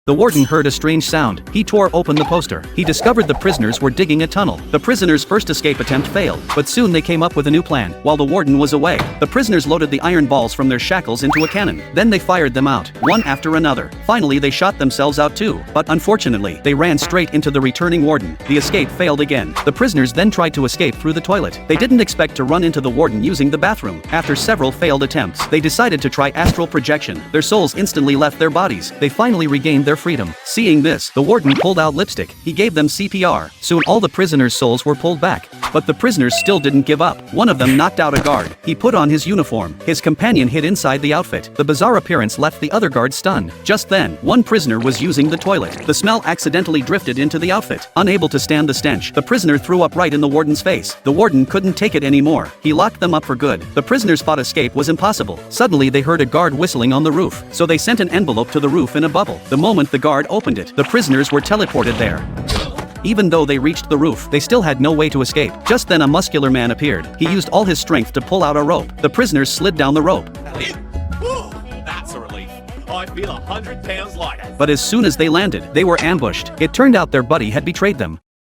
The warden heard a strange sound. He tore open the poster. He discovered the prisoners were digging a tunnel. The prisoners' first escape attempt failed, but soon they came up with a new plan. While the warden was away, the prisoners loaded the iron balls from their shackles into a cannon. Then they fired them out, one after another. Finally, they shot themselves out too, but unfortunately, they ran straight into the returning warden. The escape failed again. The prisoners then tried to escape through the toilet. They didn't expect to run into the warden using the bathroom. After several failed attempts, they decided to try astral projection. Their souls instantly left their bodies. They finally regained their freedom. Seeing this, the warden pulled out lipstick. He gave them CPR. Soon all the prisoners' souls were pulled back. But the prisoners still didn't give up. One of them knocked out a guard. He put on his uniform. His companion hid inside the outfit. The bizarre appearance left the other guards stunned. Just then, one prisoner was using the toilet. The smell accidentally drifted into the outfit. Unable to stand the stench, the prisoner threw up right in the warden's face. The warden couldn't take it anymore. He locked them up for good. The prisoners thought escape was impossible. Suddenly they heard a guard whistling on the roof. So they sent an envelope to the roof in a bubble. The moment the guard opened it, the prisoners were teleported there. Even though they reached the roof, they still had no way to escape. Just then a muscular man appeared. He used all his strength to pull out a rope. The prisoners slid down the rope. That's a relief. I feel 100 pounds lighter. But as soon as they landed, they were ambushed. It turned out their buddy had betrayed them.